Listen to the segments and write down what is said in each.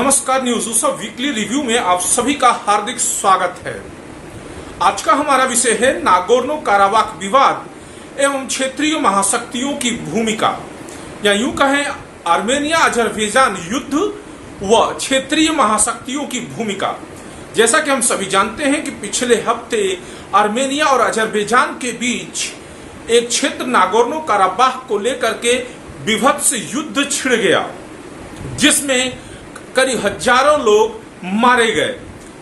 नमस्कार, न्यूज उसब weekly review में आप सभी का हार्दिक स्वागत है। आज का हमारा विषय है नागोर्नो काराबाख विवाद एवं क्षेत्रीय महाशक्तियों की भूमिका, या यूं कहें आर्मेनिया अजरबैजान युद्ध व क्षेत्रीय महाशक्तियों की भूमिका। जैसा कि हम सभी जानते हैं कि पिछले हफ्ते आर्मेनिया और अजरबैजान के बीच एक क्षेत्र नागोर्नो काराबाख को लेकर के विभत्स युद्ध छिड़ गया, जिसमें करीब हजारों लोग मारे गए।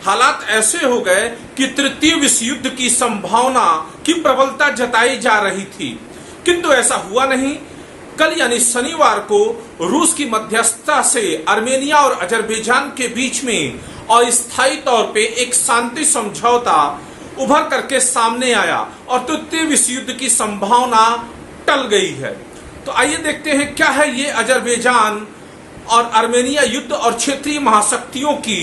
हालात ऐसे हो गए कि तृतीय विश्व युद्ध की संभावना की प्रबलता जताई जा रही थी, किंतु ऐसा हुआ नहीं। कल यानी शनिवार को रूस की मध्यस्थता से आर्मेनिया और अजरबैजान के बीच में अस्थायी तौर पे एक शांति समझौता उभर करके सामने आया और तृतीय विश्व युद्ध की संभावना टल गई है। तो आइए देखते हैं क्या है ये अजरबैजान और आर्मेनिया युद्ध और क्षेत्रीय महाशक्तियों की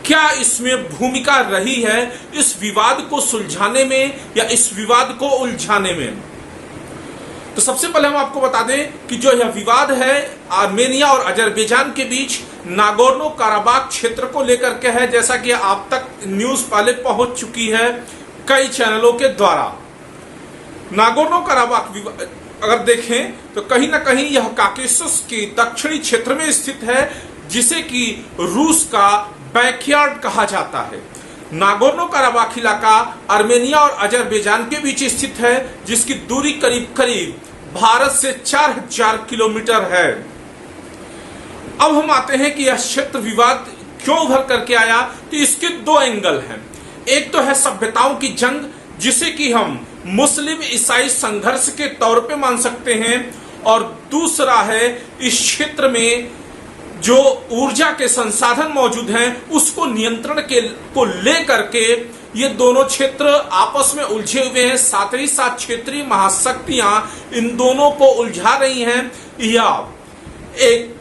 क्या इसमें भूमिका रही है इस विवाद को सुलझाने में या इस विवाद को उलझाने में। तो सबसे पहले हम आपको बता दें कि जो यह विवाद है आर्मेनिया और अजरबैजान के बीच नागोर्नो काराबाख क्षेत्र को लेकर के है, जैसा कि आप तक न्यूज पहले पहुंच चुकी है कई चैनलों के द्वारा। नागोर्नो काराबाख अगर देखें तो कहीं ना कहीं यह काकेशस के दक्षिणी क्षेत्र में स्थित है, जिसे कि रूस का बैकयार्ड कहा जाता है। नागोर्नो काराबाख इलाका आर्मेनिया और अजरबैजान के बीच स्थित है, जिसकी दूरी करीब करीब भारत से 4000 किलोमीटर है। अब हम आते हैं कि यह क्षेत्र विवाद क्यों उभर करके आया। तो इसके दो एंगल हैं। एक तो है सभ्यताओं की जंग, जिसे कि हम मुस्लिम ईसाई संघर्ष के तौर पे मान सकते हैं, और दूसरा है इस क्षेत्र में जो ऊर्जा के संसाधन मौजूद हैं उसको नियंत्रण को लेकर के ये दोनों क्षेत्र आपस में उलझे हुए हैं। साथ ही साथ क्षेत्रीय महाशक्तियां इन दोनों को उलझा रही हैं या एक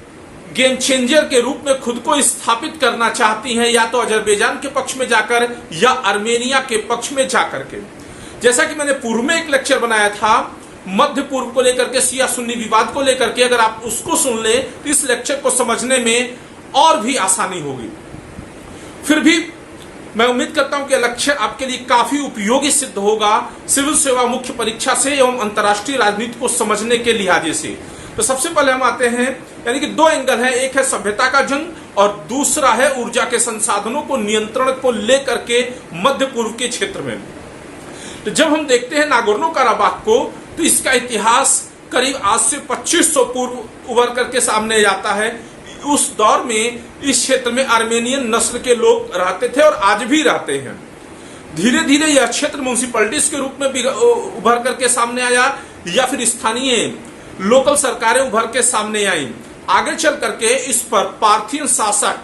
गेम चेंजर के रूप में खुद को स्थापित करना चाहती हैं, या तो अजरबैजान के पक्ष में जाकर या आर्मेनिया के पक्ष में जाकर के। जैसा कि मैंने पूर्व में एक लेक्चर बनाया था मध्य पूर्व को लेकर के, शिया सुन्नी विवाद को लेकर के, अगर आप उसको सुन ले तो इस लेक्चर को समझने में और भी आसानी होगी। फिर भी मैं उम्मीद करता हूं कि लेक्चर आपके लिए काफी उपयोगी सिद्ध होगा सिविल सेवा मुख्य परीक्षा से एवं अंतर्राष्ट्रीय राजनीति को समझने के लिहाजे से। तो सबसे पहले हम आते हैं, यानी कि दो एंगल है, एक है सभ्यता का जंग और दूसरा है ऊर्जा के संसाधनों को नियंत्रण को लेकर के मध्य पूर्व के क्षेत्र में। तो जब हम देखते हैं नागोर्नो काराबाख को, तो इसका इतिहास करीब आज से 2500 पूर्व उभर करके सामने आता है। उस दौर में इस क्षेत्र में आर्मेनियन नस्ल के लोग रहते थे और आज भी रहते हैं। धीरे धीरे यह क्षेत्र म्युनिसिपैलिटीज के रूप में भी उभर करके सामने आया, या फिर स्थानीय लोकल सरकारें उभर के सामने आई। आगे चल करके इस पर पार्थियन शासक,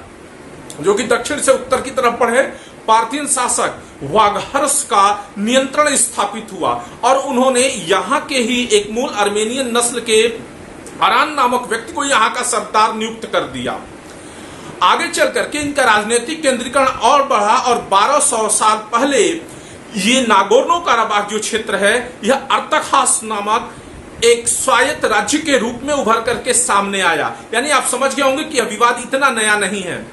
जो कि दक्षिण से उत्तर की तरफ बढ़े, पार्थियन शासक वाघहर्ष का नियंत्रण स्थापित हुआ और उन्होंने यहाँ के ही एक मूल आर्मेनियन नस्ल के अरान नामक व्यक्ति को यहाँ का सरदार नियुक्त कर दिया। आगे चल करके इनका राजनीतिक केंद्रीकरण और बढ़ा और 1200 साल पहले ये नागोर्नो काराबाख जो क्षेत्र है, यह अर्तखास नामक एक स्वायत्त राज्य के रूप में उभर करके सामने आया। यानी आप समझ गए होंगे कि यह विवाद इतना नया नहीं है।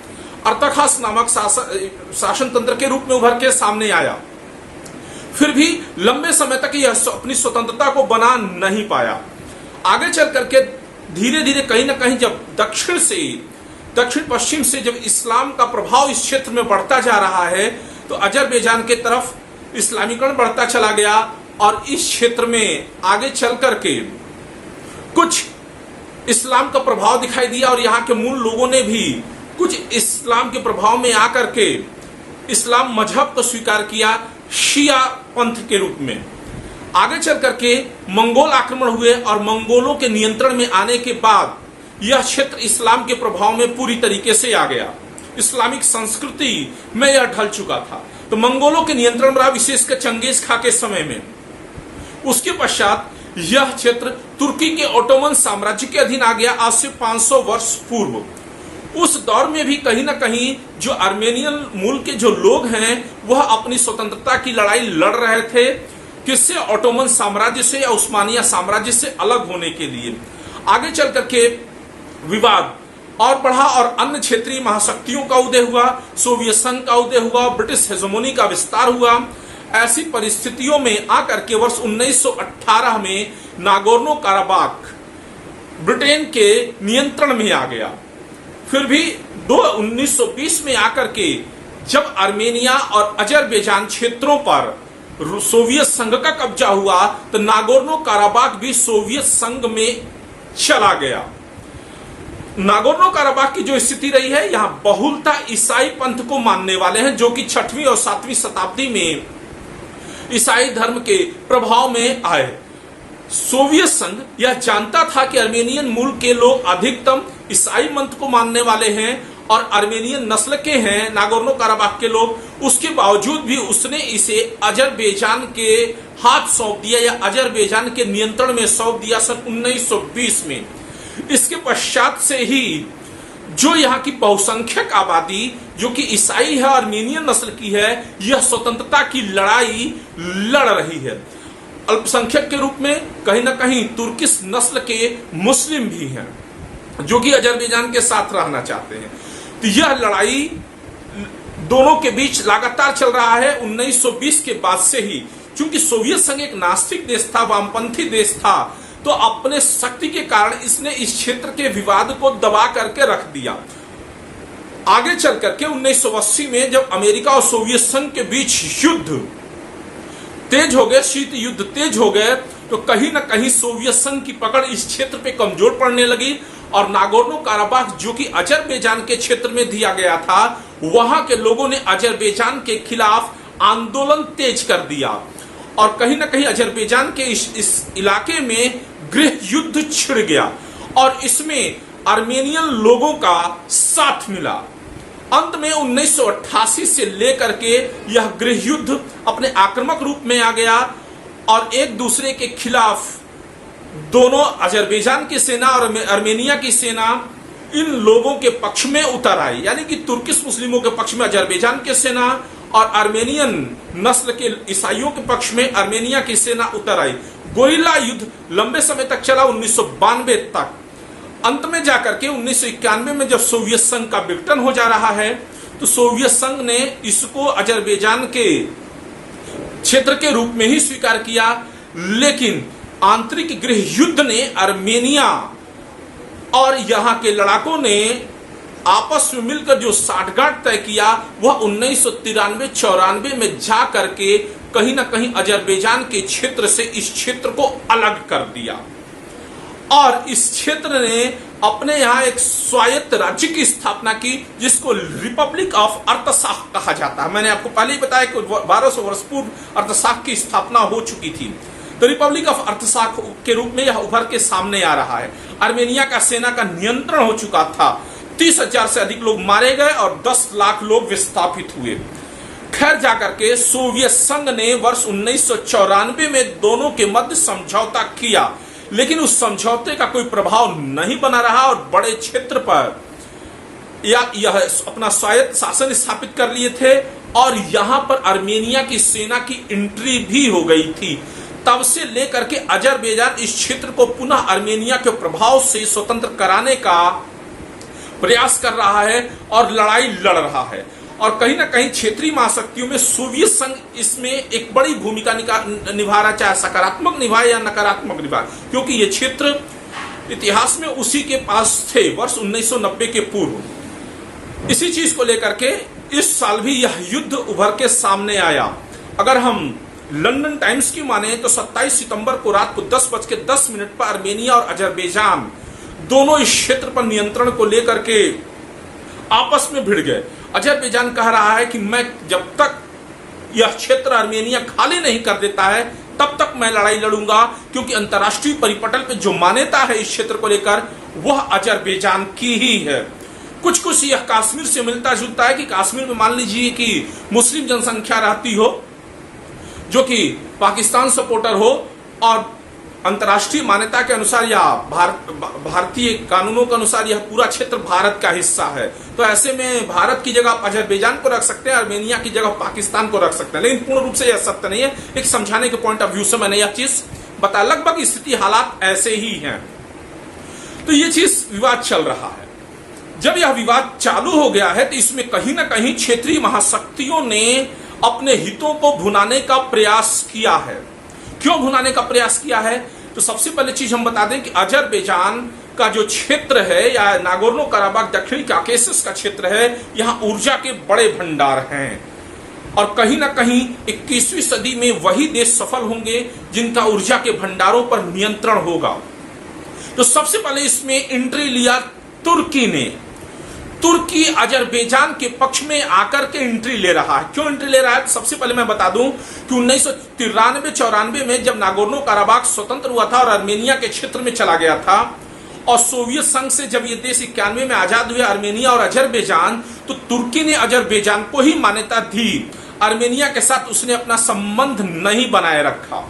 अर्तखास नामक शासन तंत्र के रूप में उभर के सामने आया, फिर भी लंबे समय तक यह अपनी स्वतंत्रता को बना नहीं पाया। आगे चल करके धीरे धीरे कहीं ना कहीं जब दक्षिण पश्चिम से जब इस्लाम का प्रभाव इस क्षेत्र में बढ़ता जा रहा है, तो अजरबैजान के तरफ इस्लामीकरण बढ़ता चला गया और इस क्षेत्र में आगे चल करके कुछ इस्लाम का प्रभाव दिखाई दिया और यहाँ के मूल लोगों ने भी कुछ इस्लाम के प्रभाव में आकर के इस्लाम मजहब को स्वीकार किया शिया पंथ के रूप में। आगे चल करके मंगोल आक्रमण हुए और मंगोलों के नियंत्रण में आने के बाद यह क्षेत्र इस्लाम के प्रभाव में पूरी तरीके से आ गया। इस्लामिक संस्कृति में यह ढल चुका था। तो मंगोलों के नियंत्रण में रहा, विशेषकर चंगेज खां के समय में। उसके पश्चात यह क्षेत्र तुर्की के ओटोमन साम्राज्य के अधीन आ गया आज से 500 वर्ष पूर्व। उस दौर में भी कहीं ना कहीं जो आर्मेनियन मूल के जो लोग हैं वह अपनी स्वतंत्रता की लड़ाई लड़ रहे थे, किससे? ओटोमन साम्राज्य से या उस्मानिया साम्राज्य से अलग होने के लिए। आगे चल करके विवाद और बढ़ा और अन्य क्षेत्रीय महाशक्तियों का उदय हुआ, सोवियत संघ का उदय हुआ, ब्रिटिश हेजेमोनी का विस्तार हुआ। ऐसी परिस्थितियों में आकर के वर्ष 1918 में नागोर्नो काराबाख ब्रिटेन के नियंत्रण में आ गया। फिर भी 1920 में आकर के जब आर्मेनिया और अजरबैजान क्षेत्रों पर सोवियत संघ का कब्जा हुआ तो नागोर्नो काराबाख भी सोवियत संघ में चला गया। नागोर्नो काराबाख की जो स्थिति रही है, यहां बहुलता ईसाई पंथ को मानने वाले हैं, जो कि 6वीं और 7वीं शताब्दी में ईसाई धर्म के प्रभाव में आए। सोवियत संघ यह जानता था कि आर्मेनियन मूल के लोग अधिकतम ईसाई पंथ को मानने वाले हैं और आर्मेनियन नस्ल के हैं नागोर्नो काराबाख के लोग। उसके बावजूद भी उसने इसे अजरबैजान के हाथ सौंप दिया या अजरबैजान के नियंत्रण में सौंप दिया सन 1920 में। इसके पश्चात से ही जो यहाँ की बहुसंख्यक आबादी जो कि ईसाई है, आर्मेनियन नस्ल की है, यह स्वतंत्रता की लड़ाई लड़ रही है। अल्पसंख्यक के रूप में कहीं ना कहीं तुर्किश नस्ल के मुस्लिम भी हैं जो कि अजरबैजान के साथ रहना चाहते हैं। तो यह लड़ाई दोनों के बीच लगातार चल रहा है 1920 के बाद से ही। चूंकि सोवियत संघ एक नास्तिक देश था, वामपंथी देश था, तो अपने शक्ति के कारण इसने इस क्षेत्र के विवाद को दबा करके रख दिया। आगे चल करके 1980 में जब अमेरिका और सोवियत संघ के बीच युद्ध तेज हो गए, शीत युद्ध तेज हो गए, तो कहीं ना कहीं सोवियत संघ की पकड़ इस क्षेत्र पे कमजोर पड़ने लगी और नागोर्नो काराबाख जो कि अजरबैजान के क्षेत्र में दिया गया था, वहां के लोगों ने अजरबैजान के खिलाफ आंदोलन तेज कर दिया और कहीं ना कहीं अजरबैजान के इस इलाके में गृह युद्ध छिड़ गया और इसमें आर्मेनियन लोगों का साथ मिला। अंत में 1988 से लेकर के यह गृह युद्ध अपने आक्रामक रूप में आ गया और एक दूसरे के खिलाफ दोनों अजरबैजान की सेना और आर्मेनिया की सेना इन लोगों के पक्ष में उतर आई, यानी कि तुर्किश मुस्लिमों के पक्ष में अजरबैजान की सेना और आर्मेनियन नस्ल के ईसाइयों के पक्ष में आर्मेनिया की सेना उतर आई। गोरिल्ला युद्ध लंबे समय तक चला, 1992 तक। अंत में जाकर के 1991 में जब सोवियत संघ का विघटन हो जा रहा है तो सोवियत संघ ने इसको अजरबैजान के क्षेत्र के रूप में ही स्वीकार किया, लेकिन आंतरिक गृह युद्ध ने आर्मेनिया और यहां के लड़ाकों ने आपस में मिलकर जो साठगांठ तय किया वह 1993-94 में जा करके कहीं ना कहीं अजरबैजान के क्षेत्र से इस क्षेत्र को अलग कर दिया और इस क्षेत्र ने अपने यहाँ एक स्वायत्त राज्य की स्थापना की जिसको रिपब्लिक ऑफ अर्तसाख कहा जाता है। मैंने आपको पहले ही बताया कि 1200 वर्ष पूर्व अर्तसाख की स्थापना हो चुकी थी, तो रिपब्लिक ऑफ अर्तसाख के रूप में यह उभर के सामने आ रहा है। आर्मेनिया का सेना का नियंत्रण हो चुका था, 30,000 से अधिक लोग मारे गए और 10 लाख लोग विस्थापित हुए। खैर जाकर के सोवियत संघ ने वर्ष 1994 में दोनों के मध्य समझौता किया, लेकिन उस समझौते का कोई प्रभाव नहीं बना रहा और बड़े क्षेत्र पर यह अपना स्वायत्त शासन स्थापित कर लिए थे और यहां पर आर्मेनिया की सेना की एंट्री भी हो गई थी। तब से लेकर के अजरबैजान इस क्षेत्र को पुनः आर्मेनिया के प्रभाव से स्वतंत्र कराने का प्रयास कर रहा है और लड़ाई लड़ रहा है और कहीं ना कहीं क्षेत्रीय महाशक्तियों में सोवियत संघ इसमें एक बड़ी भूमिका निभा रहा, चाहे सकारात्मक निभाए या नकारात्मक निभाए, क्योंकि ये क्षेत्र इतिहास में उसी के पास थे वर्ष 1990 के पूर्व। इसी चीज को लेकर के इस साल भी यह युद्ध उभर के सामने आया। अगर हम लंदन टाइम्स की माने तो 27 सितंबर को रात को 10:10 पर आर्मेनिया और अजरबैजान दोनों इस क्षेत्र पर नियंत्रण को लेकर के आपस में भिड़ गए। अजरबैजान कह रहा है कि मैं जब तक यह क्षेत्र आर्मेनिया खाली नहीं कर देता है तब तक मैं लड़ाई लड़ूंगा, क्योंकि अंतर्राष्ट्रीय परिपटल पे जो मान्यता है इस क्षेत्र को लेकर वह अजरबैजान की ही है। कुछ कुछ यह कश्मीर से मिलता जुलता है कि कश्मीर में मान लीजिए कि मुस्लिम जनसंख्या रहती हो जो कि पाकिस्तान सपोर्टर हो और अंतर्राष्ट्रीय मान्यता के अनुसार या भारतीय कानूनों के अनुसार यह पूरा क्षेत्र भारत का हिस्सा है, तो ऐसे में भारत की जगह अजरबैजान को रख सकते हैं, आर्मेनिया की जगह पाकिस्तान को रख सकते हैं, लेकिन पूर्ण रूप से यह सत्य नहीं है। एक समझाने के पॉइंट ऑफ व्यू से मैंने यह चीज बताया, लगभग स्थिति हालात ऐसे ही हैं। तो ये चीज विवाद चल रहा है। जब यह विवाद चालू हो गया है तो इसमें कहीं ना कहीं क्षेत्रीय महाशक्तियों ने अपने हितों को भुनाने का प्रयास किया है। क्यों भुनाने का प्रयास किया है? तो सबसे पहले चीज हम बता दें कि अजरबैजान का जो क्षेत्र है या नागोर्नो कराबाख दक्षिणी काकेशस का क्षेत्र है, यहाँ ऊर्जा के बड़े भंडार हैं और कहीं ना कहीं 21वीं सदी में वही देश सफल होंगे जिनका ऊर्जा के भंडारों पर नियंत्रण होगा। तो सबसे पहले इसमें एंट्री लिया तुर्की ने। तुर्की अजरबैजान के पक्ष में आकर के एंट्री ले रहा है। क्यों एंट्री ले रहा है? सबसे पहले मैं बता दूं कि 1993-94 में जब नागोर्नो कराबाख स्वतंत्र हुआ था और आर्मेनिया के क्षेत्र में चला गया था और सोवियत संघ से जब ये देश 91 में आजाद हुए आर्मेनिया और अजरबैजान, तो तुर्की ने अजरबैजान को ही मान्यता दी। आर्मेनिया के साथ उसने अपना संबंध नहीं बनाए रखा।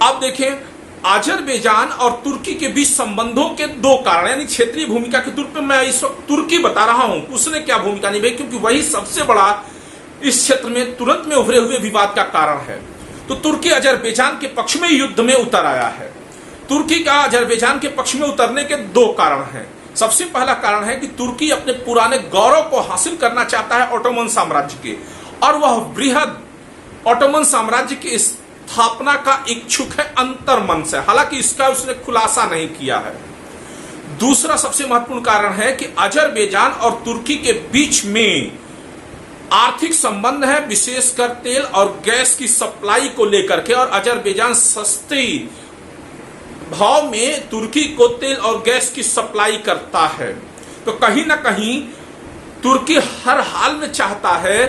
अब देखें, अजरबैजान और तुर्की के बीच संबंधों के दो कारण, यानी क्षेत्रीय भूमिका के तौर पे मैं इस वक्त तुर्की बता रहा हूं उसने क्या भूमिका निभाई, क्योंकि वही सबसे बड़ा इस क्षेत्र में तुरंत में उभरे हुए विवाद का कारण है। तो तुर्की अजरबैजान के पक्ष में युद्ध में उतर आया है। तुर्की का अजरबैजान के पक्ष में उतरने के दो कारण हैं। सबसे पहला कारण है कि तुर्की अपने पुराने गौरव को हासिल करना चाहता है ओटोमन साम्राज्य के, और वह बृहद ओटोमन साम्राज्य की स्थापना का इच्छुक है अंतर्मन से, हालांकि इसका उसने खुलासा नहीं किया है। दूसरा सबसे महत्वपूर्ण कारण है कि अजरबैजान और तुर्की के बीच में आर्थिक संबंध है, विशेषकर तेल और गैस की सप्लाई को लेकर के, और अजरबैजान सस्ती भाव में तुर्की को तेल और गैस की सप्लाई करता है। तो कहीं ना कहीं तुर्की हर हाल में चाहता है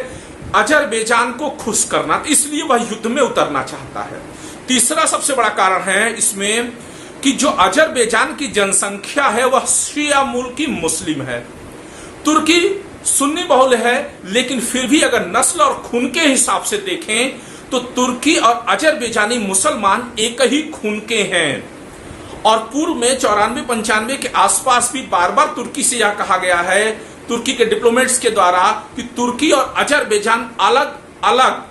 अजरबैजान को खुश करना, तो इसलिए वह युद्ध में उतरना चाहता है। तीसरा सबसे बड़ा कारण है इसमें कि जो अजरबैजान की जनसंख्या है वह शिया मूल की मुस्लिम है। तुर्की सुन्नी बहुल है, लेकिन फिर भी अगर नस्ल और खून के हिसाब से देखें तो तुर्की और अजरबैजानी मुसलमान एक ही खून के हैं। और पूर्व में 94-95 के आसपास भी बार बार तुर्की से यह कहा गया है, तुर्की के डिप्लोमेट्स के द्वारा, कि तुर्की और अजरबैजान अलग अलग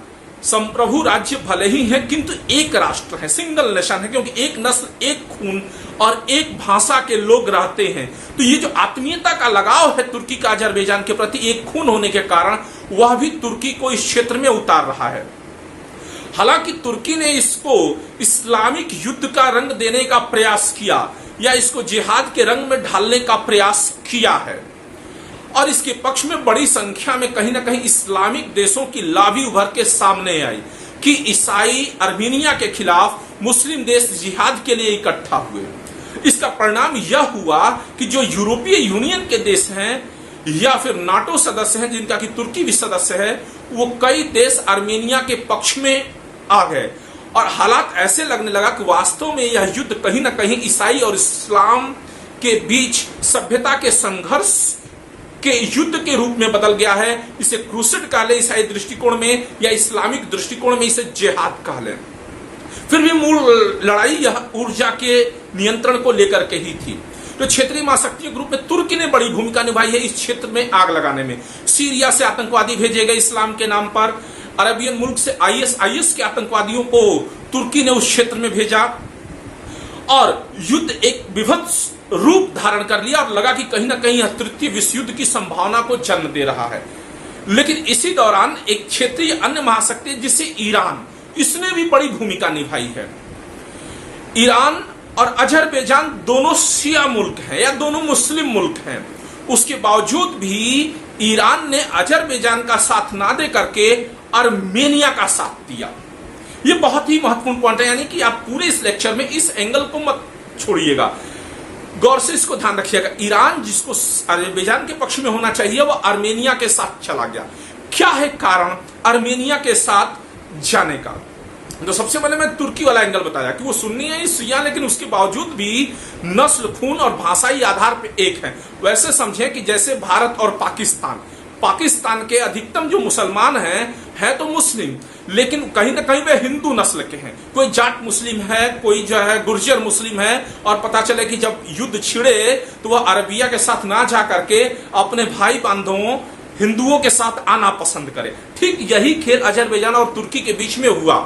संप्रभु राज्य भले ही हैं किंतु एक राष्ट्र है, सिंगल नेशन है, क्योंकि एक नस्ल, एक खून और एक भाषा के लोग रहते हैं। तो ये जो आत्मीयता का लगाव है तुर्की का अजरबैजान के प्रति, एक खून होने के कारण, वह भी तुर्की को इस क्षेत्र में उतार रहा है। हालांकि तुर्की ने इसको इस्लामिक युद्ध का रंग देने का प्रयास किया या इसको जिहाद के रंग में ढालने का प्रयास किया है, और इसके पक्ष में बड़ी संख्या में कहीं ना कहीं इस्लामिक देशों की लाभी उभर के सामने आई कि ईसाई आर्मेनिया के खिलाफ मुस्लिम देश जिहाद के लिए इकट्ठा हुए। इसका परिणाम यह हुआ कि जो यूरोपीय यूनियन के देश हैं या फिर नाटो सदस्य हैं, जिनका कि तुर्की भी सदस्य है, वो कई देश आर्मेनिया के पक्ष में आ गए और हालात ऐसे लगने लगा कि वास्तव में यह युद्ध कहीं ना कहीं ईसाई और इस्लाम के बीच सभ्यता के संघर्ष के युद्ध के रूप में बदल गया है। इसे क्रूसेड कह ले ईसाई दृष्टिकोण में, या इस्लामिक दृष्टिकोण में इसे जिहाद कह ले। फिर भी मूल लड़ाई यह ऊर्जा के नियंत्रण को लेकर के ही थी। तो क्षेत्रीय महाशक्तियों ग्रुप में तुर्की ने बड़ी भूमिका निभाई है इस क्षेत्र में आग लगाने में। सीरिया से आतंकवादी भेजे गए इस्लाम के नाम पर, अरबियन मुल्क से आईएस के आतंकवादियों को तुर्की ने उस क्षेत्र में भेजा और युद्ध एक विभत्स रूप धारण कर लिया और लगा कि कहीं ना कहीं यह तृतीय विश्व युद्ध की संभावना को जन्म दे रहा है। लेकिन इसी दौरान एक क्षेत्रीय अन्य महाशक्ति जिससे ईरान, इसने भी बड़ी भूमिका निभाई है। ईरान और अजरबैजान दोनों शिया मुल्क हैं या दोनों मुस्लिम मुल्क हैं, उसके बावजूद भी ईरान ने अजरबैजान का साथ ना दे करके आर्मेनिया का साथ दिया। यह बहुत ही महत्वपूर्ण पॉइंट है, यानी कि आप पूरे इस लेक्चर में इस एंगल को मत छोड़िएगा, गौर से इसको ध्यान रखिएगा। ईरान जिसको अजरबैजान के पक्ष में होना चाहिए वह आर्मेनिया के साथ चला गया। क्या है कारण आर्मेनिया के साथ जाने का? तो सबसे पहले मैं तुर्की वाला एंगल बताया कि वो सुन्नी है शिया, लेकिन उसके बावजूद भी नस्ल, खून और भाषाई आधार पर एक है। वैसे समझें कि जैसे भारत और पाकिस्तान के अधिकतम जो मुसलमान हैं तो मुस्लिम, लेकिन कहीं ना कहीं वे हिंदू नस्ल के हैं। कोई जाट मुस्लिम है, कोई जो है गुर्जर मुस्लिम है, और पता चले कि जब युद्ध छिड़े तो वह अरबिया के साथ ना जा करके अपने भाई बंधुओं हिंदुओं के साथ आना पसंद करे। ठीक यही खेल अजरबैजान और तुर्की के बीच में हुआ।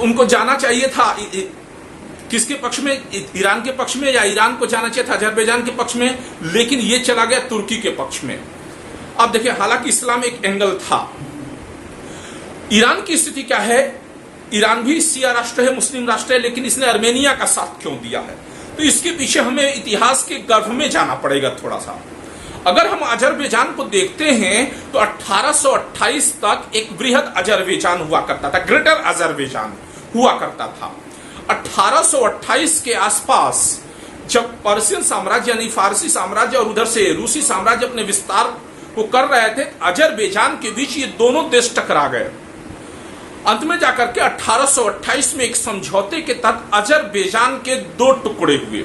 उनको जाना चाहिए था किसके पक्ष में, ईरान के पक्ष में, या ईरान को जाना चाहिए था अजरबैजान के पक्ष में, लेकिन ये चला गया तुर्की के पक्ष में। अब देखिए, हालांकि इस्लाम एक एंगल था। ईरान की स्थिति क्या है? ईरान भी शिया राष्ट्र है, मुस्लिम राष्ट्र है, लेकिन इसने अर्मेनिया का साथ क्यों दिया है? तो इसके पीछे हमें इतिहास के गर्भ में जाना पड़ेगा थोड़ा सा। अगर हम अजरबैजान को देखते हैं तो 1828 तक एक बृहद अजरबैजान हुआ करता था, ग्रेटर अजरबैजान हुआ करता था। 1828 के आसपास जब पर्शियन साम्राज्य यानी फारसी साम्राज्य और उधर से रूसी साम्राज्य अपने विस्तार को कर रहे थे, अजरबैजान के बीच ये दोनों देश टकरा गए। अंत में जाकर के 1828 में एक समझौते के तहत अजरबैजान के दो टुकड़े हुए,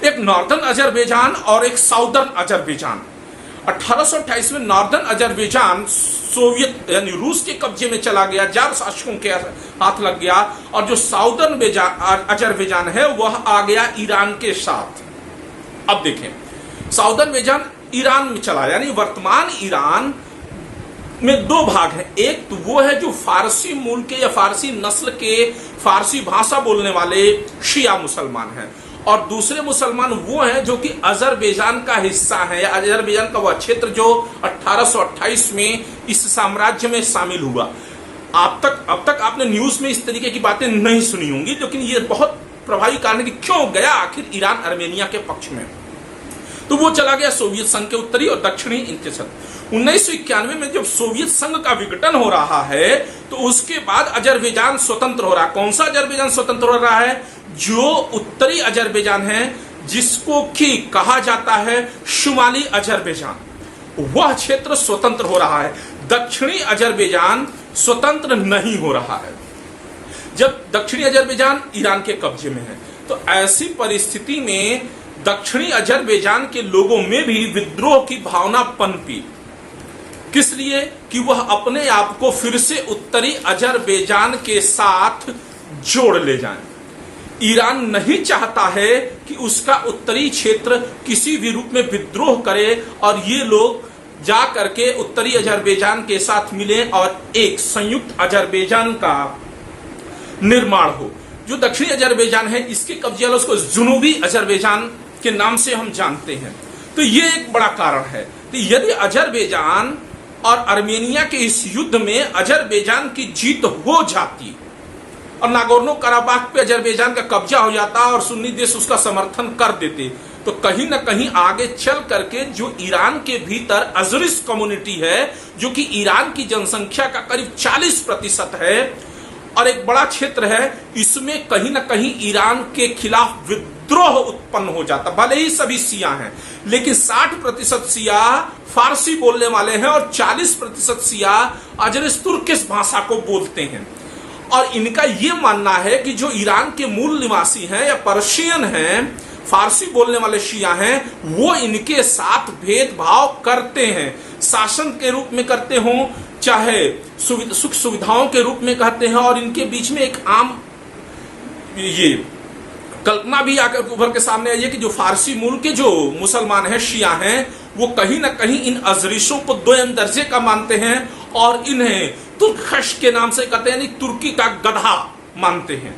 एक नॉर्दर्न अजरबैजान और एक साउदर्न अजरबैजान। 1828 में नॉर्दर्न अजरबैजान सोवियत यानी रूस के कब्जे में चला गया, जार शासकों के हाथ लग गया, और जो साउदर्न अजरबैजान है वह आ गया ईरान के साथ। अब देखें, साउदर्न अजरबैजान ईरान में चला, यानी वर्तमान ईरान में दो भाग हैं। एक तो वो है जो फारसी मूल के या फारसी नस्ल के, फारसी भाषा बोलने वाले शिया मुसलमान हैं, और दूसरे मुसलमान वो हैं जो कि अजरबैजान का हिस्सा है, या अजरबैजान का वह क्षेत्र जो 1828 में इस साम्राज्य में शामिल हुआ। अब तक आपने न्यूज में इस तरीके की बातें नहीं सुनी होंगी, लेकिन ये बहुत प्रभावी कारण है कि क्यों गया आखिर ईरान अर्मेनिया के पक्ष में। तो वो चला गया सोवियत संघ के उत्तरी और दक्षिणी इनके साथ। 1991 में जब सोवियत संघ का विघटन हो रहा है तो उसके बाद अजरबैजान स्वतंत्र हो रहा है। कौन सा अजरबैजान स्वतंत्र हो रहा है? जो उत्तरी अजरबैजान है, जिसको कि कहा जाता है शुमाली अजरबैजान, वह क्षेत्र स्वतंत्र हो रहा है। दक्षिणी अजरबैजान स्वतंत्र नहीं हो रहा है, जब दक्षिणी अजरबैजान ईरान के कब्जे में है। तो ऐसी परिस्थिति में दक्षिणी अजरबैजान के लोगों में भी विद्रोह की भावना पनपी। किस लिए? कि वह अपने आप को फिर से उत्तरी अजरबैजान के साथ जोड़ ले जाएं। ईरान नहीं चाहता है कि उसका उत्तरी क्षेत्र किसी भी रूप में विद्रोह करे और ये लोग जा करके उत्तरी अजरबैजान के साथ मिले और एक संयुक्त अजरबैजान का निर्माण हो। जो दक्षिणी अजरबैजान है, इसके कब्जे वाला उसको जुनूबी अजरबैजान के नाम से हम जानते हैं। तो ये एक बड़ा कारण है। तो यदि अजरबैजान और अर्मेनिया के इस युद्ध में अजरबैजान की जीत हो जाती और नागोर्नो कराबाख पे अजरबैजान का कब्जा हो जाता और सुन्नी देश उसका समर्थन कर देते, तो कहीं ना कहीं आगे चल करके जो ईरान के भीतर अजरिस कम्युनिटी है, जो कि ईरान की जनसंख्या का करीब 40% है और एक बड़ा क्षेत्र है, इसमें कहीं ना कहीं ईरान के खिलाफ विद्रोह उत्पन्न हो जाता। भले ही सभी शिया हैं, लेकिन 60% शिया फारसी बोलने वाले हैं और 40% शिया अजरिस तुर्किश भाषा को बोलते हैं। और इनका ये मानना है कि जो ईरान के मूल निवासी हैं या पर्शियन हैं, फारसी बोलने वाले शिया हैं, वो इनके साथ भेदभाव करते हैं। शासन के रूप में करते हों, चाहे सुख सुविधाओं के रूप में कहते हैं, और इनके बीच में एक आम ये कल्पना भी आकर उभर के सामने आई है कि जो फारसी मूल के जो मुसलमान हैं, शिया हैं, वो कहीं ना कहीं इन अजरिशों को दोयम दर्जे का मानते हैं और इन्हें तुर्कश के नाम से कहते हैं, यानी तुर्की का गधा मानते हैं।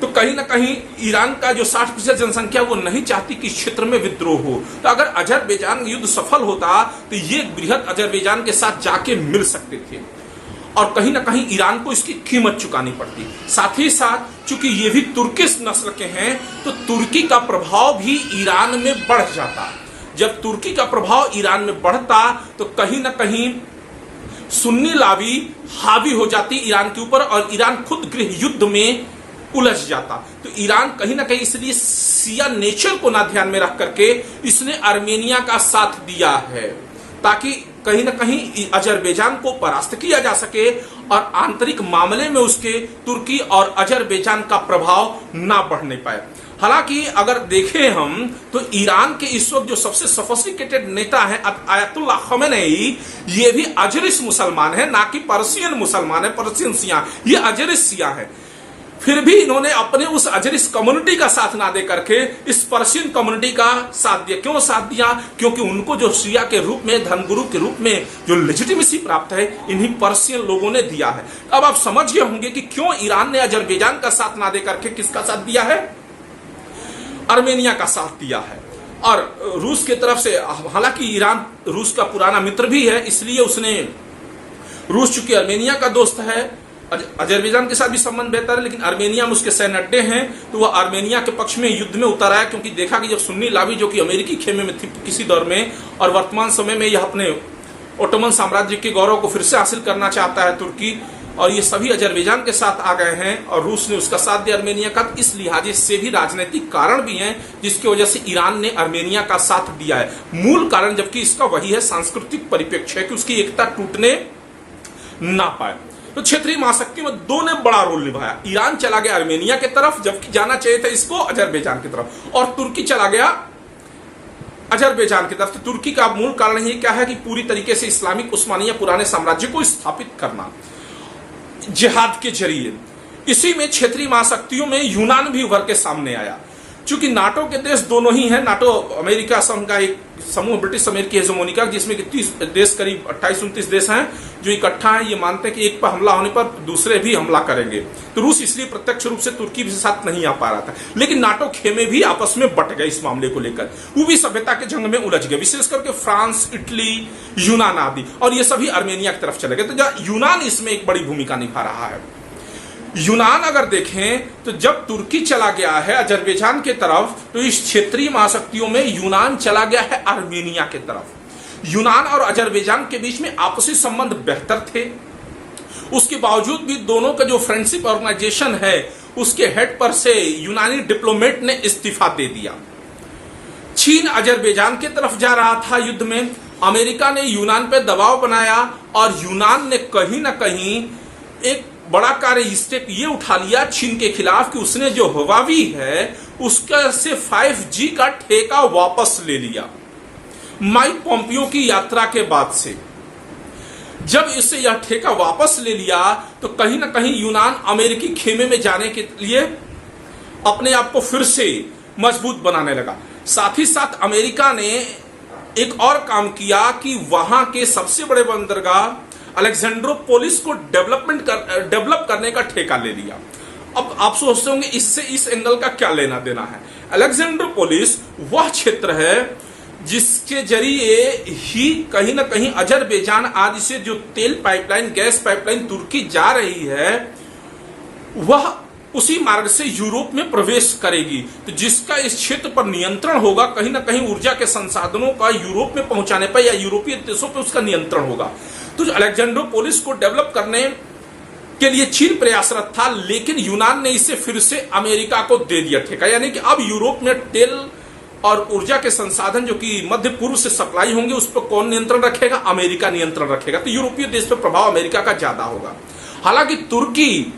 तो कहीं ना कहीं ईरान का जो 60% जनसंख्या वो नहीं चाहती कि क्षेत्र में विद्रोह हो। तो अगर अजरबैजान युद्ध सफल होता तो ये बृहद अजरबैजान के साथ जाके मिल सकते थे और कहीं ना कहीं ईरान को इसकी कीमत चुकानी पड़ती। साथ ही साथ चूंकि ये भी तुर्किश नस्ल के हैं, तो तुर्की का प्रभाव भी ईरान में बढ़ जाता। जब तुर्की का प्रभाव ईरान में बढ़ता तो कहीं ना कहीं सुन्नी लावी हावी हो जाती ईरान के ऊपर और ईरान खुद गृह युद्ध में उलझ जाता। तो ईरान कहीं ना कहीं इसलिए शिया नेचर को ना ध्यान में रख करके इसने अर्मेनिया का साथ दिया है, ताकि कहीं ना कहीं अजरबैजान को परास्त किया जा सके और आंतरिक मामले में उसके तुर्की और अजरबैजान का प्रभाव ना बढ़ने पाए। हालांकि अगर देखें हम तो ईरान के इस वक्त जो सबसे सोफिस्टिकेटेड नेता है आयतुल्लाह खमेनेई, ये भी अजरिस मुसलमान है, ना कि पर्शियन मुसलमान है, पर्शियन शिया। ये अजरिस शिया है। फिर भी इन्होंने अपने उस अजरिस कम्युनिटी का साथ ना दे करके इस पर्शियन कम्युनिटी का साथ दिया। क्यों साथ दिया? क्योंकि उनको जो शिया के रूप में, धर्मगुरु के रूप में जो लेजिटिमेसी प्राप्त है, इन्हीं पर्शियन लोगों ने दिया है। अब आप समझ गए होंगे कि क्यों ईरान ने अजरबैजान का साथ ना दे करके किसका साथ दिया है? आर्मेनिया का साथ दिया है। और रूस की तरफ से, हालांकि ईरान रूस का पुराना मित्र भी है, इसलिए उसने, रूस चूंकि आर्मेनिया का दोस्त है, अजरबैजान के साथ भी संबंध बेहतर है, लेकिन आर्मेनिया में उसके सैन्य अड्डे हैं, तो वह आर्मेनिया के पक्ष में युद्ध में उतर आया। क्योंकि देखा कि जब सुन्नी लावी, जो कि अमेरिकी खेमे में थी किसी दौर में, और वर्तमान समय में यह अपने ओटोमन साम्राज्य के गौरव को फिर से हासिल करना चाहता है तुर्की, और ये सभी अजरबैजान के साथ आ गए हैं, और रूस ने उसका साथ दिया आर्मेनिया का। इस लिहाजे से भी राजनीतिक कारण भी हैं जिसकी वजह से ईरान ने आर्मेनिया का साथ दिया है। मूल कारण जबकि इसका वही है, सांस्कृतिक परिप्रेक्ष्य है कि उसकी एकता टूटने ना पाए। तो क्षेत्रीय महाशक्ति में दो ने बड़ा रोल निभाया। ईरान चला गया आर्मेनिया की तरफ, जबकि जाना चाहिए था इसको अजरबैजान की तरफ, और तुर्की चला गया अजरबैजान की तरफ। तो तुर्की का मूल कारण ये क्या है कि पूरी तरीके से इस्लामिक उस्मानिया पुराने साम्राज्य को स्थापित करना जिहाद के जरिए। इसी में क्षेत्रीय महाशक्तियों में यूनान भी उभर के सामने आया। चूंकि नाटो के देश दोनों ही हैं, नाटो अमेरिका संघ का एक समूह, ब्रिटिश अमेरिकी हेजेमोनिका, जिसमें कि 30 देश, करीब 28-29 देश हैं जो इकट्ठा हैं। ये मानते हैं कि एक पर हमला होने पर दूसरे भी हमला करेंगे। तो रूस इसलिए प्रत्यक्ष रूप से तुर्की के साथ नहीं आ पा रहा था, लेकिन नाटो खेमे भी आपस में बट गए इस मामले को लेकर। वो भी सभ्यता के जंग में उलझ गए, विशेष करके फ्रांस, इटली, यूनान आदि, और ये सभी आर्मेनिया की तरफ चले गए। तो यूनान इसमें एक बड़ी भूमिका निभा रहा है। यूनान अगर देखें तो जब तुर्की चला गया है अजरबैजान के तरफ, तो इस क्षेत्रीय महाशक्तियों में यूनान चला गया है आर्मेनिया के तरफ। यूनान और अजरबैजान के बीच में आपसी संबंध बेहतर थे, उसके बावजूद भी दोनों का जो फ्रेंडशिप ऑर्गेनाइजेशन है, उसके हेड पर से यूनानी डिप्लोमेट ने इस्तीफा दे दिया। चीन अजरबैजान की तरफ जा रहा था युद्ध में, अमेरिका ने यूनान पर दबाव बनाया, और यूनान ने कहीं ना कहीं एक बड़ा कार्य स्टेप ये उठा लिया चीन के खिलाफ कि उसने जो हुआवी है उसका से 5G का ठेका वापस ले लिया। माइक पोम्पियो की यात्रा के बाद से जब इससे यह ठेका वापस ले लिया, तो कहीं ना कहीं यूनान अमेरिकी खेमे में जाने के लिए अपने आप को फिर से मजबूत बनाने लगा। साथ ही साथ अमेरिका ने एक और काम किया कि वहां के सबसे बड़े बंदरगाह अलेक्जेंड्रोपोलिस को डेवलप करने का ठेका ले लिया। अब आप सोचते होंगे इससे इस एंगल का क्या लेना देना है। अलेक्जेंड्रोपोलिस वह क्षेत्र है जिसके जरिए ही कहीं ना कहीं अजरबैजान आदि से जो तेल पाइपलाइन, गैस पाइपलाइन तुर्की जा रही है, वह उसी मार्ग से यूरोप में प्रवेश करेगी। तो जिसका इस क्षेत्र पर नियंत्रण होगा, कहीं ना कहीं ऊर्जा के संसाधनों का यूरोप में पहुंचाने पर या यूरोपीय देशों पर उसका नियंत्रण होगा। तो अलेक्जेंड्रोपोलिस को डेवलप करने के लिए चीन प्रयासरत था, लेकिन यूनान ने इसे फिर से अमेरिका को दे दिया ठेका। यानी कि अब यूरोप में तेल और ऊर्जा के संसाधन जो कि मध्य पूर्व से सप्लाई होंगे, उस पर कौन नियंत्रण रखेगा? अमेरिका नियंत्रण रखेगा। तो यूरोपीय देश पर प्रभाव अमेरिका का ज्यादा होगा। हालांकि तुर्की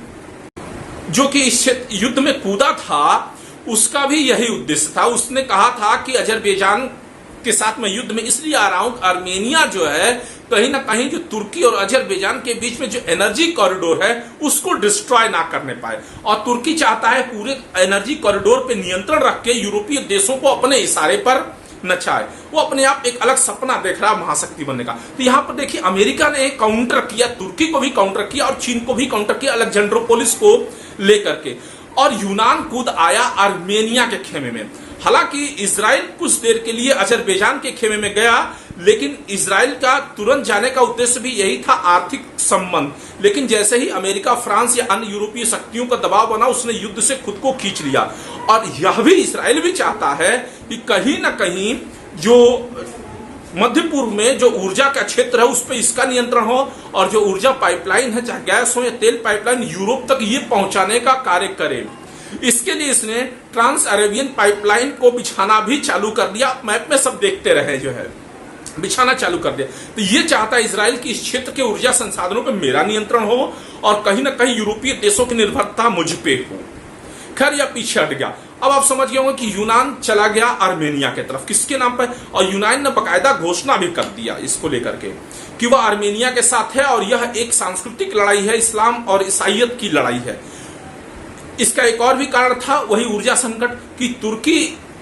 जो कि इस युद्ध में कूदा था, उसका भी यही उद्देश्य था। उसने कहा था कि अजरबैजान के साथ मैं युद्ध में इसलिए आ रहा हूं, आर्मेनिया जो है कहीं ना कहीं जो तुर्की और अजरबैजान के बीच में जो एनर्जी कॉरिडोर है उसको डिस्ट्रॉय ना करने पाए। और तुर्की चाहता है पूरे एनर्जी कॉरिडोर पे नियंत्रण रख के यूरोपीय देशों को अपने इशारे पर नचाए। वो अपने आप एक अलग सपना देख रहा महाशक्ति बनने का। तो यहाँ पर देखिए अमेरिका ने काउंटर किया, तुर्की को भी काउंटर किया और चीन को भी काउंटर किया अलेक्जेंड्रोपोलिस को लेकर के, और यूनान कूद आया आर्मेनिया के खेमे में। हालांकि इजराइल कुछ देर के लिए अजरबैजान के खेमे में गया, लेकिन इजराइल का तुरंत जाने का उद्देश्य भी यही था, आर्थिक संबंध। लेकिन जैसे ही अमेरिका, फ्रांस या अन्य यूरोपीय शक्तियों का दबाव बना, उसने युद्ध से खुद को खींच लिया। और यह भी इजराइल भी चाहता है कि कहीं ना कहीं जो मध्य पूर्व में जो ऊर्जा का क्षेत्र है उस पर इसका नियंत्रण हो, और जो ऊर्जा पाइपलाइन है, चाहे गैस हो या तेल पाइपलाइन, यूरोप तक ये पहुंचाने का कार्य करे। इसके लिए इसने ट्रांस अरेबियन पाइपलाइन को बिछाना भी चालू कर दिया। मैप में सब देखते रहे, जो है बिछाना चालू कर दिया। तो ये चाहता है इजराइल की इस क्षेत्र के ऊर्जा संसाधनों पर मेरा नियंत्रण हो और कहीं ना कहीं यूरोपीय देशों की निर्भरता मुझ पे हो। खैर यह पीछे हट गया। अब आप समझ गए होंगे कि यूनान चला गया आर्मेनिया के तरफ, किसके नाम पर? और यूनान ने बाकायदा घोषणा भी कर दिया इसको लेकर के कि वह आर्मेनिया के साथ है, और यह एक सांस्कृतिक लड़ाई है, इस्लाम और ईसाइयत की लड़ाई है। इसका एक और भी कारण था वही ऊर्जा संकट कि तुर्की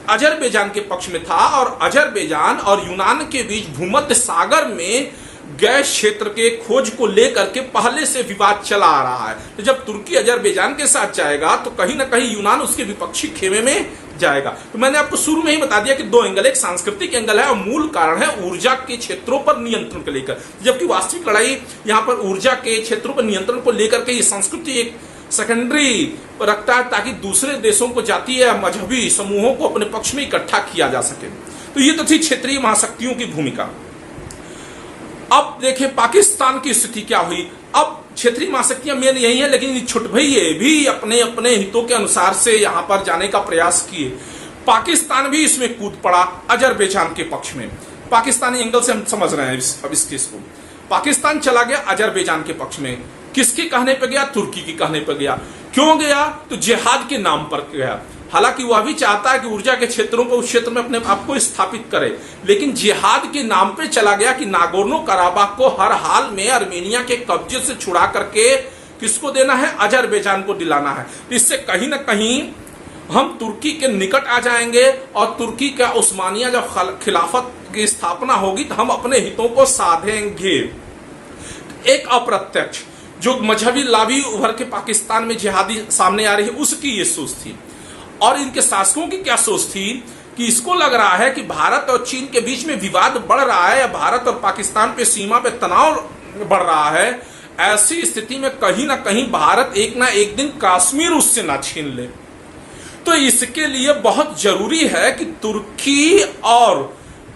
अजरबैजान के पक्ष में था और अजरबैजान और यूनान के बीच भूमध्य सागर में गैस क्षेत्र के खोज को लेकर के पहले से विवाद चला आ रहा है। तो जब तुर्की अजरबैजान के साथ जाएगा तो कहीं ना कहीं यूनान उसके विपक्षी खेमे में जाएगा। तो मैंने आपको शुरू में ही बता दिया कि दो एंगल, एक सांस्कृतिक एंगल है और मूल कारण है ऊर्जा के क्षेत्रों पर नियंत्रण को लेकर, जबकि वास्तविक लड़ाई यहाँ पर ऊर्जा के क्षेत्रों पर नियंत्रण को लेकर के ये संस्कृति एक सेकेंडरी रखता है ताकि दूसरे देशों को, जातीय या मजहबी समूहों को अपने पक्ष में इकट्ठा किया जा सके। तो ये तो थी क्षेत्रीय महाशक्तियों की भूमिका। अब देखें पाकिस्तान की स्थिति क्या हुई। अब क्षेत्रीय महाशक्तियां मेन यही है, लेकिन छोटे भैया भी अपने अपने हितों के अनुसार से यहां पर जाने का प्रयास किए। पाकिस्तान भी इसमें कूद पड़ा अजरबैजान के पक्ष में। पाकिस्तानी एंगल से हम समझ रहे हैं अब इस केस को। पाकिस्तान चला गया अजरबैजान के पक्ष में, किसके कहने पर गया? तुर्की के कहने पर गया। क्यों गया? तो जिहाद के नाम पर गया। हालांकि वह भी चाहता है कि ऊर्जा के क्षेत्रों को उस क्षेत्र में अपने आप को स्थापित करे, लेकिन जिहाद के नाम पे चला गया कि नागोर्नो कराबाख को हर हाल में अर्मेनिया के कब्जे से छुड़ा करके किसको देना है? अजरबैजान को दिलाना है। तो इससे कहीं ना कहीं हम तुर्की के निकट आ जाएंगे और तुर्की का उस्मानिया जब खिलाफत की स्थापना होगी तो हम अपने हितों को साधेंगे। एक अप्रत्यक्ष जो मजहबी लाभी उभर के पाकिस्तान में जिहादी सामने आ रही है, उसकी ये सोच थी। और इनके शासकों की क्या सोच थी कि इसको लग रहा है कि भारत और चीन के बीच में विवाद बढ़ रहा है या भारत और पाकिस्तान पे सीमा पे तनाव बढ़ रहा है। ऐसी स्थिति में कहीं ना कहीं भारत एक ना एक दिन कश्मीर उससे ना छीन ले। तो इसके लिए बहुत जरूरी है कि तुर्की और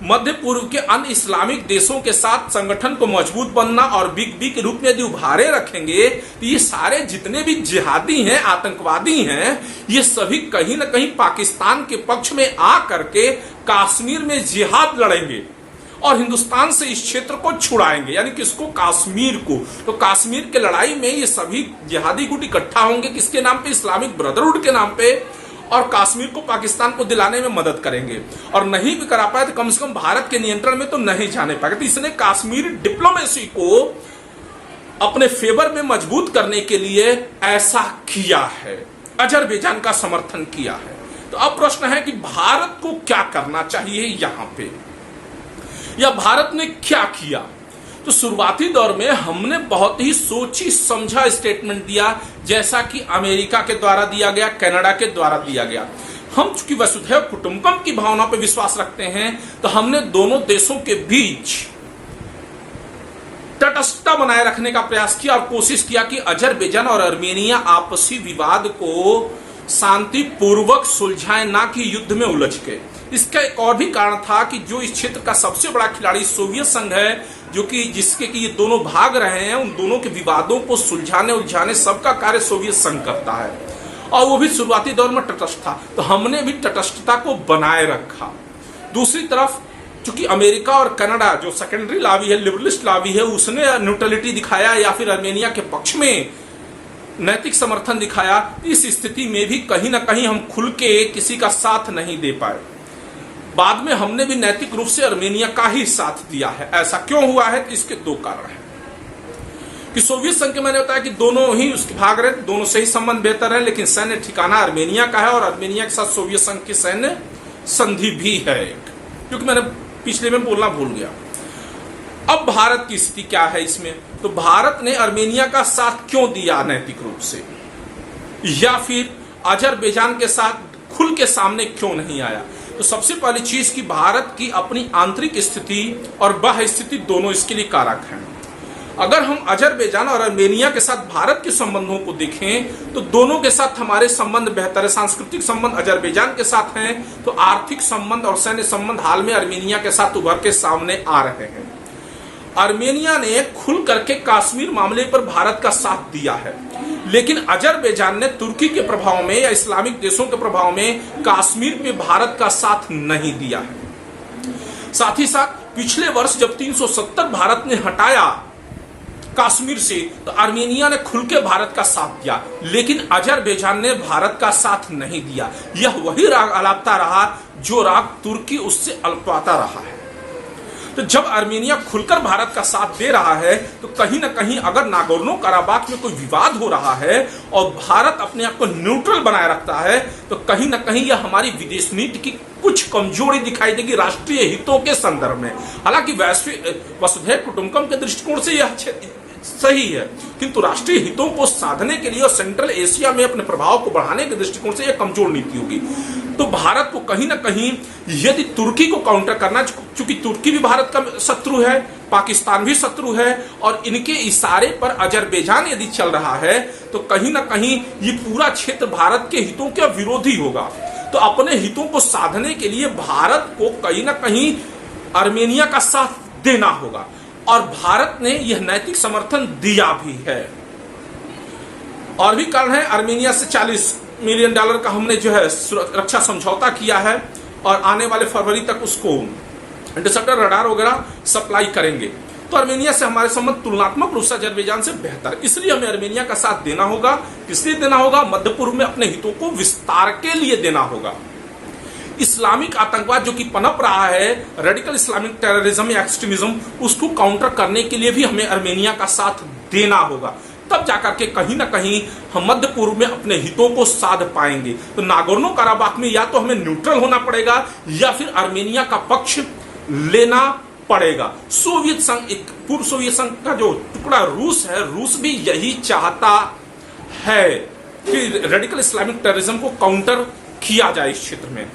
मध्य पूर्व के अन्य इस्लामिक देशों के साथ संगठन को मजबूत बनना और बिग बी के रूप में यदि उभारे रखेंगे तो ये सारे जितने भी जिहादी हैं, आतंकवादी हैं, ये सभी कहीं ना कहीं पाकिस्तान के पक्ष में आ करके कश्मीर में जिहाद लड़ेंगे और हिंदुस्तान से इस क्षेत्र को छुड़ाएंगे, यानी किसको? कश्मीर को। तो कश्मीर के लड़ाई में ये सभी जिहादी गुट इकट्ठा होंगे, किसके नाम पे? इस्लामिक ब्रदरहुड के नाम पे, और कश्मीर को पाकिस्तान को दिलाने में मदद करेंगे। और नहीं भी करा पाए तो कम से कम भारत के नियंत्रण में तो नहीं जाने पाएगा। तो इसने कश्मीर डिप्लोमेसी को अपने फेवर में मजबूत करने के लिए ऐसा किया है, अजरबैजान का समर्थन किया है। तो अब प्रश्न है कि भारत को क्या करना चाहिए यहां पे, या भारत ने क्या किया? तो शुरुआती दौर में हमने बहुत ही सोची समझा स्टेटमेंट दिया, जैसा कि अमेरिका के द्वारा दिया गया, कनाडा के द्वारा दिया गया। हम चूंकि वसुधैव कुटुंबकम की भावना पर विश्वास रखते हैं तो हमने दोनों देशों के बीच तटस्थता बनाए रखने का प्रयास किया और कोशिश किया कि अजरबैजान और अर्मेनिया आपसी विवाद को शांतिपूर्वक सुलझाए, ना कि युद्ध में उलझ के। इसका एक और भी कारण था कि जो इस क्षेत्र का सबसे बड़ा खिलाड़ी सोवियत संघ है, जो कि जिसके कि ये दोनों भाग रहे हैं, उन दोनों के विवादों को सुलझाने उलझाने सबका कार्य सोवियत संघ करता है और वो भी शुरुआती दौर में तटस्थ था। तो हमने भी तटस्थता को बनाए रखा। दूसरी तरफ चूंकि अमेरिका और कनाडा जो सेकेंडरी लावी है, लिबरलिस्ट लावी है, उसने न्यूट्रलिटी दिखाया या फिर अर्मेनिया के पक्ष में नैतिक समर्थन दिखाया। इस स्थिति में भी कहीं ना कहीं हम खुल के किसी का साथ नहीं दे पाए। बाद में हमने भी नैतिक रूप से अर्मेनिया का ही साथ दिया है। ऐसा क्यों हुआ है? इसके दो कारण हैं कि सोवियत संघ के मैंने बताया कि दोनों ही उसके भाग रहे, दोनों से ही संबंध बेहतर है, लेकिन सैन्य ठिकाना अर्मेनिया का है और अर्मेनिया के साथ सोवियत संघ की सैन्य संधि भी है, क्योंकि मैंने पिछले में बोलना भूल गया। अब भारत की स्थिति क्या है इसमें? तो भारत ने अर्मेनिया का साथ क्यों दिया नैतिक रूप से, या फिर अजरबैजान के साथ खुल के सामने क्यों नहीं आया? तो सबसे पहली चीज कि भारत की अपनी आंतरिक स्थिति और बाह्य स्थिति दोनों इसके लिए कारक हैं। अगर हम अजरबैजान और अर्मेनिया के साथ भारत के संबंधों को देखें तो दोनों के साथ हमारे संबंध बेहतर है। सांस्कृतिक संबंध अजरबैजान के साथ हैं, तो आर्थिक संबंध और सैन्य संबंध हाल में अर्मेनिया के साथ उभर के सामने आ रहे हैं। अर्मेनिया ने खुल करके कश्मीर मामले पर भारत का साथ दिया है, लेकिन अजरबैजान ने तुर्की के प्रभाव में या इस्लामिक देशों के प्रभाव में कश्मीर पे भारत का साथ नहीं दिया है। साथ ही साथ पिछले वर्ष जब 370 भारत ने हटाया कश्मीर से, तो अर्मेनिया ने खुल के भारत का साथ दिया, लेकिन अजरबैजान ने भारत का साथ नहीं दिया। यह वही राग अलापता रहा जो राग तुर्की उससे अल्पाता रहा है। तो जब आर्मेनिया खुलकर भारत का साथ दे रहा है तो कहीं ना कहीं अगर नागोर्नो काराबाख में कोई विवाद हो रहा है और भारत अपने आप को न्यूट्रल बनाए रखता है तो कहीं ना कहीं यह हमारी विदेश नीति की कुछ कमजोरी दिखाई देगी राष्ट्रीय हितों के संदर्भ में। हालांकि वैश्विक वसुधैव कुटुंबकम के दृष्टिकोण से यह सही है, किंतु राष्ट्रीय हितों को साधने के लिए और सेंट्रल एशिया में अपने प्रभाव को बढ़ाने के दृष्टिकोण से यह कमजोर नीति होगी। तो भारत को कहीं ना कहीं यदि तुर्की को काउंटर करना, चूंकि तुर्की भी भारत का शत्रु है, पाकिस्तान भी शत्रु है और इनके इशारे पर अजरबैजान यदि चल रहा है तो कहीं ना कहीं ये पूरा क्षेत्र भारत के हितों के विरोधी होगा। तो अपने हितों को साधने के लिए भारत को कहीं ना कहीं आर्मेनिया का साथ देना होगा और भारत ने यह नैतिक समर्थन दिया भी है। और भी कारण है, आर्मेनिया से $40 मिलियन का हमने जो है रक्षा समझौता किया है और आने वाले फरवरी तक उसको इंटरसेप्टर रडार वगैरह सप्लाई करेंगे। तो आर्मेनिया से हमारे संबंध तुलनात्मक रूप से अजरबैजान से बेहतर, इसलिए हमें आर्मेनिया का साथ देना होगा। किस लिए देना होगा? मध्य पूर्व में अपने हितों को विस्तार के लिए देना होगा। इस्लामिक आतंकवाद जो कि पनप रहा है, रेडिकल इस्लामिक टेररिज्म या एक्सट्रीमिज्म, उसको काउंटर करने के लिए भी हमें आर्मेनिया का साथ देना होगा। तब जाकर के कहीं ना कहीं हम मध्य पूर्व में अपने हितों को साध पाएंगे। तो नागोर्नो काराबाख में या तो हमें न्यूट्रल होना पड़ेगा या फिर आर्मेनिया का पक्ष लेना पड़ेगा। सोवियत संघ, एक पूर्व सोवियत संघ का जो टुकड़ा रूस है, रूस भी यही चाहता है कि रेडिकल इस्लामिक टेररिज्म को काउंटर किया जाए इस क्षेत्र में।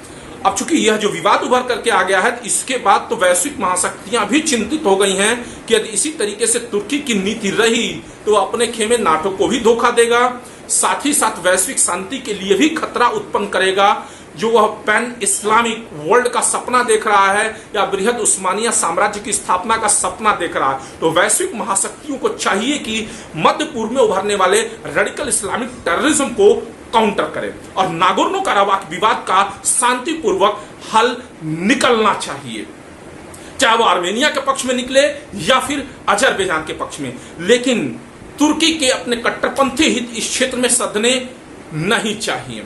अब चूंकि यह जो विवाद उभर करके आ गया है, इसके बाद तो वैश्विक महाशक्तियां भी चिंतित हो गई हैं कि यदि इसी तरीके से तुर्की की नीति रही तो अपने खेमे नाटो को भी धोखा देगा, साथ ही साथ वैश्विक शांति के लिए भी खतरा उत्पन्न करेगा। जो वह पैन इस्लामिक वर्ल्ड का सपना देख रहा है या बृहद उस्मानिया साम्राज्य की स्थापना का सपना देख रहा है, तो वैश्विक महाशक्तियों को चाहिए कि मध्य पूर्व में उभरने वाले रेडिकल इस्लामिक टेररिज्म को काउंटर करें और नागोर्नो काराबाख विवाद का शांतिपूर्वक हल निकलना चाहिए, चाहे वो आर्मेनिया के पक्ष में निकले या फिर अजरबैजान के पक्ष में। लेकिन तुर्की के अपने कट्टरपंथी हित इस क्षेत्र में सधने नहीं चाहिए।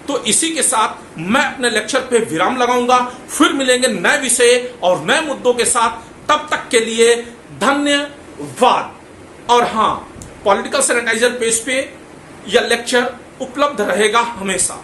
तो इसी के साथ मैं अपने लेक्चर पे विराम लगाऊंगा। फिर मिलेंगे नए विषय और नए मुद्दों के साथ। तब तक के लिए धन्यवाद। और हाँ, पॉलिटिकल सैनिटाइजर पेज पे यह लेक्चर उपलब्ध रहेगा हमेशा।